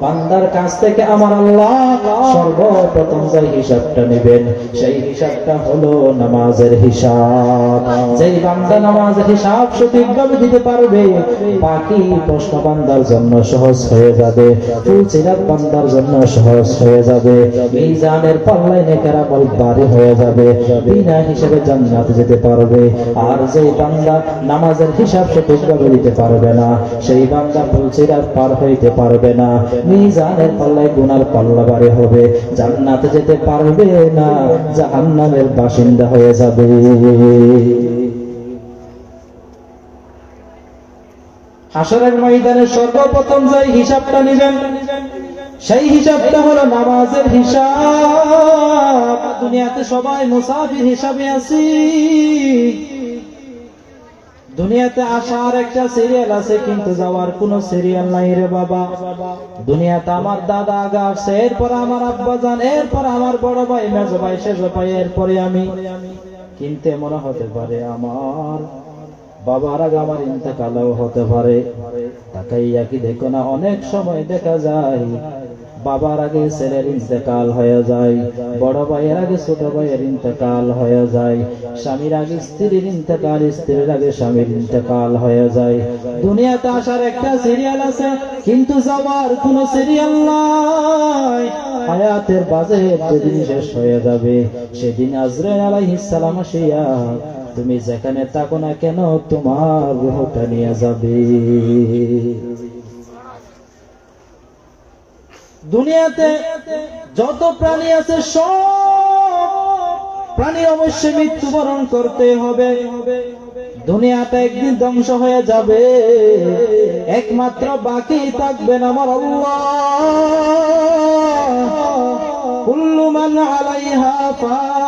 বান্দার কাছ থেকে আমার আল্লাহ সর্বপ্রথম যে হিসাবটা নেবেন সেই হিসাবটা হলো নামাজের হিসাব। যেই বান্দা নামাজের হিসাব সঠিকভাবে দিতে পারবে, বাকি প্রশ্ন বান্দার জন্য সহজ হয়ে যাবে, ফুলসিরাত বান্দার জন্য সহজ হয়ে যাবে, মিজানের পাল্লায় নেকের আমল ভারী হয়ে যাবে, বিনা হিসাবে জান্নাতে যেতে পারবে। আর যেই বান্দা নামাজের হিসাব সঠিকভাবে দিতে পারবে না, সেই বান্দা ফুলসিরাত পার হইতে পারবে না, মিজানের পাল্লায় গুনার পাল্লা ভারী হবে, জান্নাতে যেতে পারবে না, জাহান্নামের বাসিন্দা হয়ে যাবে। হাসরের ময়দানে সর্বপ্রথম যে হিসাবটা নেবেন সেই হিসাবটা হলো নামাজের হিসাব। দুনিয়াতে সবাই মুসাফির হিসাবে আছি, দুনিয়াতে আসার একটা সিরিয়াল আছে কিন্তু যাওয়ার কোনো সিরিয়াল নাই রে বাবা। দুনিয়াতে আমার দাদা আগে আসছে, এরপর আমার আব্বা যান, এরপর আমার বড় ভাই, মেজো ভাই, সেজো ভাই, এরপরে আমি। কিন্তু মনে হতে পারে আমার বাবার আগে আমার ইন্তেকালও হতে পারে। তাকাইয়া কি দেখো না, অনেক সময় দেখা যায় বাবার আগে ছেলের ইন্তেকাল হয়ে যায়, বড় ভাইয়ের আগে ছোট ভাইয়ের ইন্তেকাল হয়ে যায়, স্বামীর আগে স্ত্রীর ইন্তেকাল, স্ত্রীর আগে স্বামীর ইন্তেকাল হয়ে যায়। দুনিয়াতে আসার একটা সিরিয়াল আছে কিন্তু যাওয়ার কোন সিরিয়াল নাই। হায়াতের বাজেট যেদিন শেষ হয়ে যাবে সেদিন আজরাইল আলাইহিস সালাম আসিয়া তুমি যেখানে থাকো না কেন তোমার রূহটা নিয়ে যাবে। দুনিয়াতে যত প্রাণী আছে সব প্রাণী অবশ্যই মৃত্যুবরণ করতে হবে। দুনিয়াটা একদিন ধ্বংস হয়ে যাবে, একমাত্র বাকি থাকবেন আমার আল্লাহ। কুল্লু মান আলাইহা ফান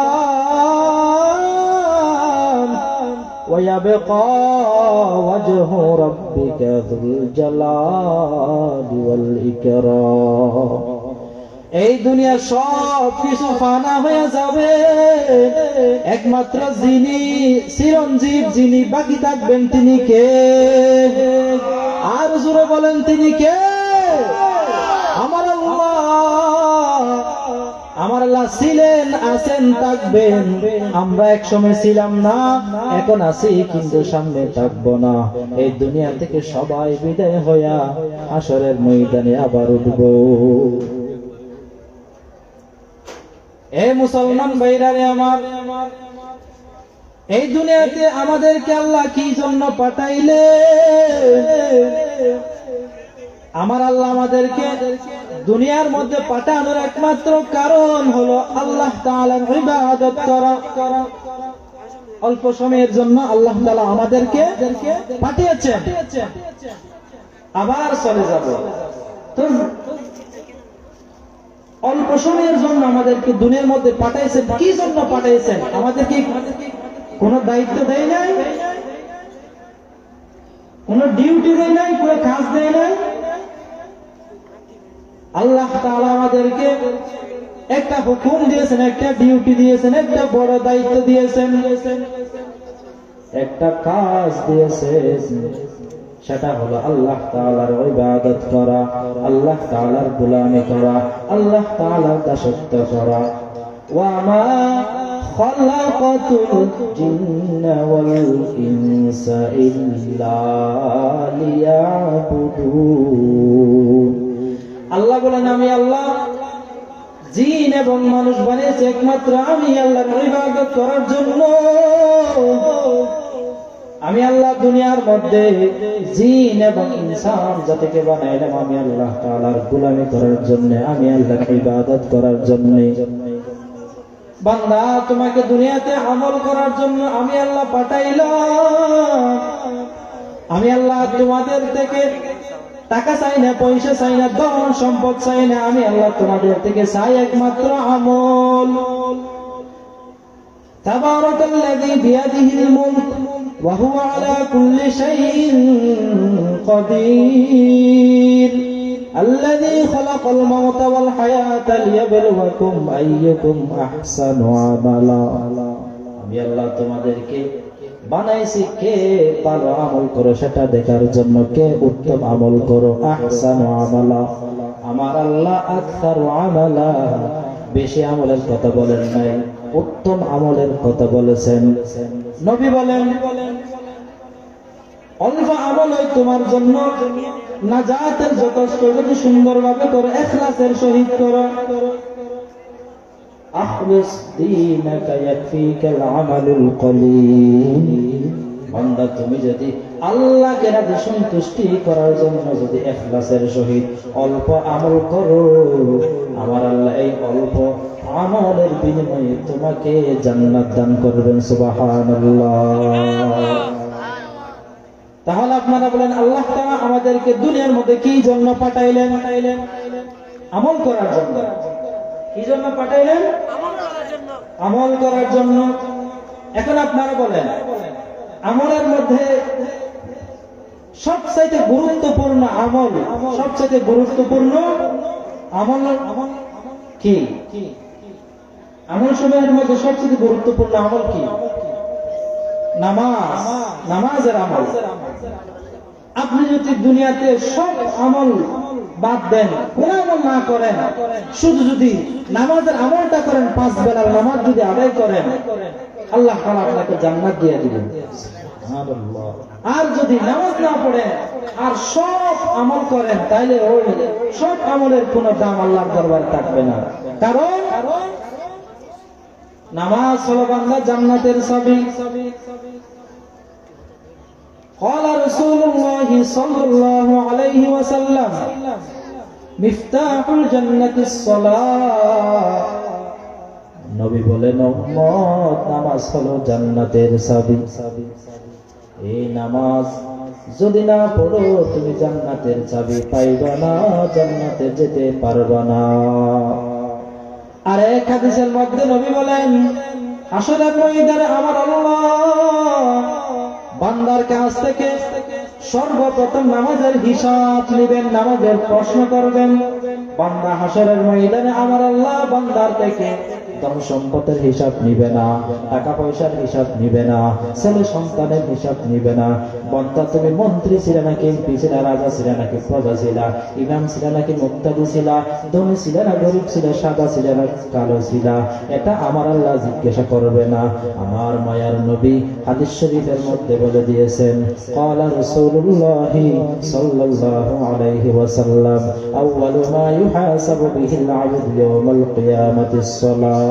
ওয়া ইয়াবকা ওয়াজহু রাব্বিকা যুল জালালি ওয়াল ইকরাম। এই দুনিয়া সব কিছু ফানা হয়ে যাবে, একমাত্র যিনি চিরঞ্জীব, যিনি বাকি থাকবেন তিনি কে? আর জোরে বলেন তিনি কে? আমার আল্লাহ। আমার আল্লাহ ছিলেন, আছেন, থাকবেন। আমরা একসময় ছিলাম না, এখন আছি কিন্তু সামনে থাকবো না। এই দুনিয়া থেকে সবাই বিদায় হইয়া হাসরের ময়দানে আবার উঠবো। এ মুসলমান ভাইরারে আমার, এই দুনিয়াতে আমাদেরকে আল্লাহ কি জন্য পাঠাইলে? আমার আল্লাহ আমাদেরকে দুনিয়ার মধ্যে পাঠানোর একমাত্র কারণ হলো আল্লাহ তাআলার ইবাদত করা। অল্প সময়ের জন্য আল্লাহ তাআলা আমাদেরকে পাঠিয়েছেন, আবার চলে যাব। তো অল্প সময়ের জন্য আমাদেরকে দুনিয়ার মধ্যে পাঠাইছেন, কি জন্য পাঠাইছেন? আমাদেরকে কোনো দায়িত্ব দেয় নাই, কোনো ডিউটি দেয় নাই, কোনো কাজ দেয় নাই। আল্লাহ তাআলা আমাদেরকে একটা হুকুম দিয়েছেন, একটা ডিউটি দিয়েছেন, একটা বড় দায়িত্ব দিয়েছেন, একটা কাজ দিয়েছেন। সেটা হলো আল্লাহ তাআলার ইবাদত করা, আল্লাহ তাআলার গোলামি করা, আল্লাহ তাআলার দাসত্ব করা। ওয়া মা খালাকাতুল জিন্না ওয়াল ইনসা ইল্লা লিয়াবুদুন। আল্লাহ বলেন আমি আল্লাহ জিন এবং মানুষ বানিয়েছি একমাত্র আমি আল্লাহর ইবাদত করার জন্য। আমি আল্লাহ দুনিয়ার মধ্যে জিন এবং ইনসান জাতিকে বানাইলাম আমি আল্লাহ তাআলার গোলামি করার জন্য, আমি আল্লাহর ইবাদত করার জন্য। বান্দা তোমাকে দুনিয়াতে আমল করার জন্য আমি আল্লাহ পাঠাইলাম। আমি আল্লাহ তোমাদের থেকে টাকা চাই না, পয়সা চাই না, ধন সম্পদ চাই না। আমি আল্লাহ তোমাদের থেকে চাই একমাত্র আমল। তাবারাকাল্লাযী বিয়াদিহিল মুলক ওয়া হুয়া আলা কুল্লি শাইইন কাদির আল্লাযী খালাকাল মাউতা ওয়াল হায়াতা লিয়াবলুয়াকুম আইয়ুকুম আহসানু আমালা। আমি আল্লাহ তোমাদেরকে বানাইছি কে ভালো আমল করো সেটা দেখার জন্য, কে উত্তম আমল করো। আহসানু আমালা, আমার আল্লাহ আকসারু আমালা, বেশি আমলের কথা বলেন নাই, উত্তম আমলের কথা বলেছেন। নবী বলেন অল্প আমলই তোমার জন্য নাজাতের যথেষ্ট, যদি সুন্দরভাবে করো, ইখলাসের সহিত করো। আখলিস দীনাকা ইয়াকফিকাল আমালুল কলিল। বান্দা, তুমি যদি আল্লাহকে রাজি সন্তুষ্টি করার জন্য যদি ইখলাসের সহিত অল্প আমল করো, আমার আল্লাহ এই অল্প আমলের বিনিময়ে তোমাকে জান্নাত দান করবেন। সুবহানাল্লাহ। তাহলে আপনারা বলেন, আল্লাহ তাআলা আমাদেরকে দুনিয়ার মধ্যে কি জন্য পাঠাইলেন? আমল করার জন্য। কি জন্য পাঠাইলেন? আমল করার জন্য। এখন আপনারা বলেন, আমলের মধ্যে সবচাইতে গুরুত্বপূর্ণ আমল, সবচাইতে গুরুত্বপূর্ণ আমল কি? আমল সমূহের মধ্যে সবচেয়ে গুরুত্বপূর্ণ আমল কি? নামাজ। নামাজের আমল। আপনি যদি দুনিয়াতে সব আমল বাদ দেন, কোন আমল না করেন, শুধু যদি নামাজের আমলটা করেন, 5 বেলার নামাজ যদি আদায় করেন, আল্লাহ তাআলা আপনাকে জান্নাত দিয়ে দিবেন। আর যদি নামাজ না পড়েন আর সব আমল করেন, তাহলে ওই সব আমলের কোনো দাম আল্লাহর দরবারে থাকবে না। কারণ নামাজ হলো বান্দা জান্নাতের চাবি। قال رسول الله صلى الله عليه وسلم مفتاح الجنة الصلاة। নবী বলেন, উম্মত, নামাজ হলো জান্নাতের চাবি। এই নামাজ যদি না পড়ো, তুমি জান্নাতের চাবি পাইবা না, জান্নাতে যেতে পারবা না। আর এক হাদিসের মধ্যে নবী বলেন, হাসরের ময়দানে আমার আল্লাহ বান্দার কাছ থেকে সর্বপ্রথম নামাজের হিসাব নেবেন, নামাজের প্রশ্ন করবেন। বান্দা হাসরের ময়দানে আমার আল্লাহ বান্দার থেকে ধন সম্পদের হিসাব নিবে না, টাকা পয়সার হিসাব নিবে না, ছেলে সন্তানের হিসাব নিবে না। বান্দা, তুমি মন্ত্রী ছিলে নাকি এমপি ছিলে, রাজা ছিলে নাকি প্রজা ছিলা, ইমাম ছিলে নাকি মুক্তাদি ছিলা, ধনী ছিলে না গরিব ছিলে, সাদা ছিলে না কালো ছিলা, এটা আমার আল্লাহ জিজ্ঞাসা করবে না। আমার মায়ার নবী হাদিস শরীফের মধ্যে বলে দিয়েছেন, ক্বালা রাসূলুল্লাহি সাল্লাল্লাহু আলাইহি ওয়াসাল্লাম, আউয়ালু মা ইউহাসাবু বিহিল আবদু ইয়াওমাল কিয়ামাতিস সালাহ।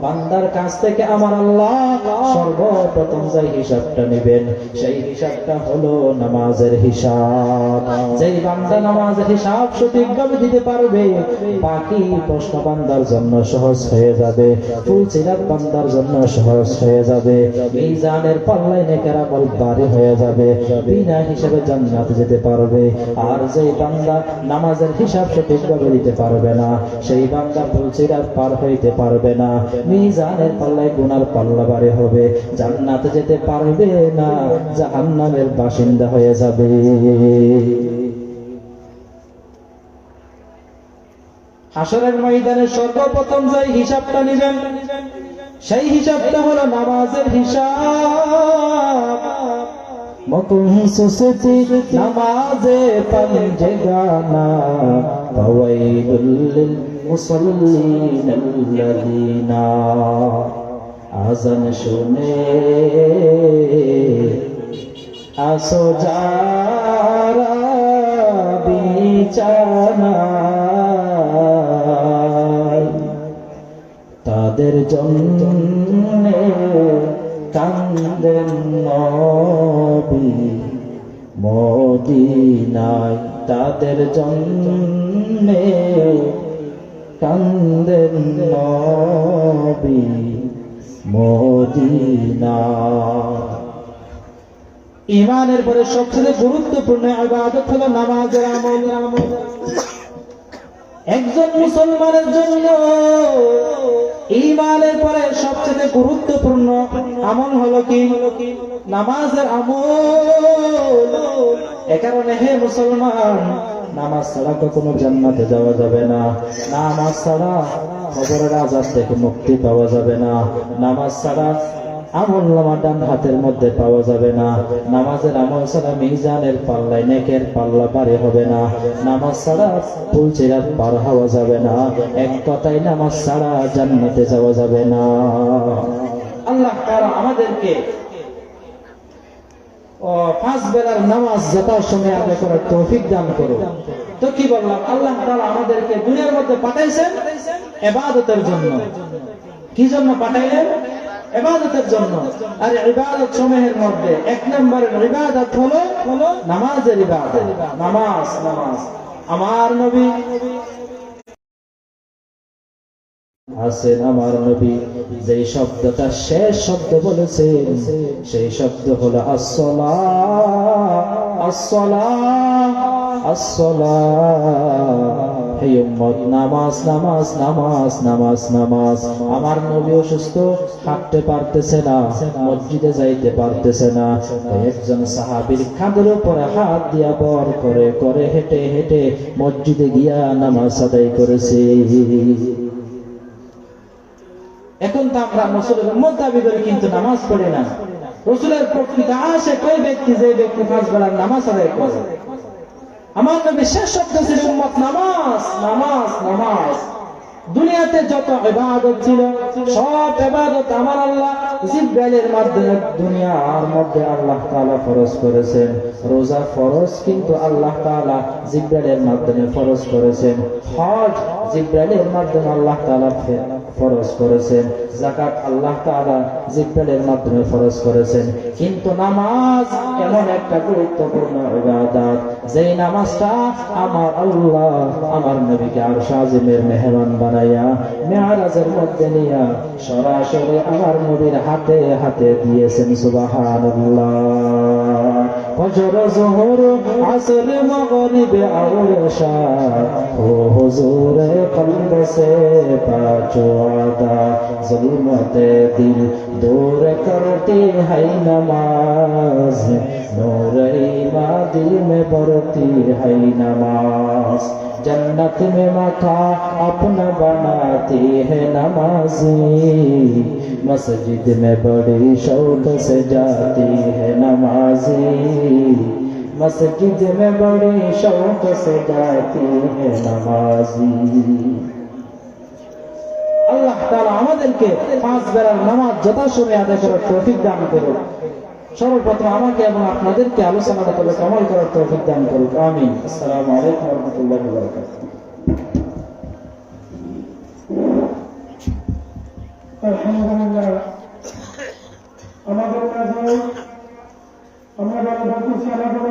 বান্দার কাছ থেকে আমার আল্লাহ সর্বপ্রথম যে হিসাবটা নেবেন, সেই হিসাবটা হলো নামাজের হিসাব। যেই বান্দা নামাজের হিসাব সঠিকভাবে দিতে পারবে, বাকি প্রশ্ন বান্দার জন্য সহজ হয়ে যাবে, ফুলসিরাত বান্দার জন্য সহজ হয়ে যাবে, মিজানের পাল্লায় নেকের আমল ভারী হয়ে যাবে, বিনা হিসাবে জান্নাতে যেতে পারবে। আর যেই বান্দা নামাজের হিসাব সঠিকভাবে দিতে পারবে না, সেই বান্দা ফুলসিরাত পার হইতে পারবে না, মিজানের পাল্লায় গুনার পাল্লা ভারী হবে, জান্নাতে যেতে পারবে না, জাহান্নামের বাসিন্দা হয়ে যাবে। হাসরের ময়দানে সর্বপ্রথম যে হিসাবটা নেবেন, সেই হিসাবটা হলো নামাজের হিসাব। মকুন সুসতি নামাজে পঞ্জে গানা, ফাওয়াইলুল লিল মুসাল্লিনাল্লাযিনা। আযান শুনে আসো যারা বিছানায়, তাদের জন্যে কান্দেন নবী মদিনায়, তাদের জন্যে কান্দেন নবী মদিনায়। ঈমানের পরে সবচেয়ে গুরুত্বপূর্ণ ইবাদত হলো নামাজের আমল। একজন মুসলমানের জন্য ঈমানের পরে সবচেয়ে গুরুত্বপূর্ণ আমল হলো কি? নামাজের আমল। এ কারণে হে মুসলমান, নামাজ ছাড়া কখনো জান্নাতে যাওয়া যাবে না, নামাজ ছাড়া কবরের আযাব থেকে মুক্তি পাওয়া যাবে না, নামাজ ছাড়া আমল নামা ডান হাতের মধ্যে পাওয়া যাবে না। নামাজের আমল ছাড়া মিজানের পাল্লায় নেকের পাল্লা পারে হবে না। নামাজ ছাড়া পুলসিরাত পার হওয়া যাবে না। এক কথায় নামাজ ছাড়া জান্নাতে যাওয়া যাবে না। আল্লাহ তাআলা আমাদেরকে পাঁচ বেলার নামাজ যথাসময়ে আদায় করার তৌফিক দান করুন। তো কি বললাম, আল্লাহ তাআলা আমাদেরকে দুনিয়ার মধ্যে পাঠাইছেন ইবাদতের জন্য। কি জন্য পাঠাইলেন? ইবাদতের জন্য। আর ইবাদত সমূহের মধ্যে এক নম্বরের ইবাদত হলো নামাজের ইবাদত। নামাজ নামাজ আমার নবী আছেন, আমার নবী যেই শব্দটা শেষ শব্দ বলেছেন সেই শব্দ হলো আসসালাহ আসসালাহ আসসালাহ। হে উম্মত, নামাজ নামাজ নামাজ নামাজ নামাজ। আমার নবী অসুস্থ, হাঁটতে পারতেছে না, মসজিদে যাইতে পারতেছে না। একজন সাহাবীর কাঁধের উপরে হাত দিয়া বর করে করে হেঁটে হেঁটে মসজিদে গিয়া নামাজ আদায় করেছে। এখন তো আমরা রাসূলের উম্মত দাবি করি, কিন্তু নামাজ পড়ে না। রাসূলের প্রকৃত আশিক ওই ব্যক্তি যে ব্যক্তি পাঁচ বেলার নামাজ আদায় করে। আমার নবী শেষ শব্দ ছিল উম্মত নামাজ নামাজ নামাজ। দুনিয়াতে যত ইবাদত ছিল সব ইবাদত আমার আল্লাহ জিবরাইলের মাধ্যমে দুনিয়ার মধ্যে আল্লাহ তাআলা ফরজ করেছেন। রোজা ফরজ, কিন্তু আল্লাহ তাআলা জিবরাইলের মাধ্যমে ফরজ করেছেন। হজ জিবরাইলের মাধ্যমে আল্লাহ তাআলা ফরজ করেছেন। যাকাত আল্লাহ তাআলা জিবরাইলের মাধ্যমে ফরজ করেছেন। কিন্তু নামাজ এমন একটা গুরুত্বপূর্ণ ইবাদত, যেই নামাজটা আমার আল্লাহ আমার নবীকে আরশ আজিমের মেহমান বানাইয়া মেরাজের মধ্যে নিয়া সরাসরি আমার নবীর হাতে হাতে দিয়েছেন। সুবহানাল্লাহ। ফজর যোহর আসর মাগরিব আর ইশা ও হুজুর কলব সে পাঁচো আদা जुल्मते दिल दूर करती है नमाज नूर ईमान दिल में बढ़ती है नमाज जन्नत में मका अपना बनाती है नमाजी मस्जिद में बड़ी शौक से जाती है नमाजी मस्जिद में बड़ी शौक से जाती है नमाजी। আল্লাহ তাআলা আমাদেরকে পাঁচ বেলার নামাজ যথাসময়ে আদায় করার তৌফিক দান করুন। সর্বপ্রথম আমাকে এবং আপনাদেরকে আলোচনাটা তবে আমল করার তৌফিক দান করুন। আমিন। আসসালামু আলাইকুম ওয়া রাহমাতুল্লাহি ওয়া বারাকাতুহু। আলহামদুলিল্লাহ, আমাদের কাছে আমরা যারা বলতেছি আমাদের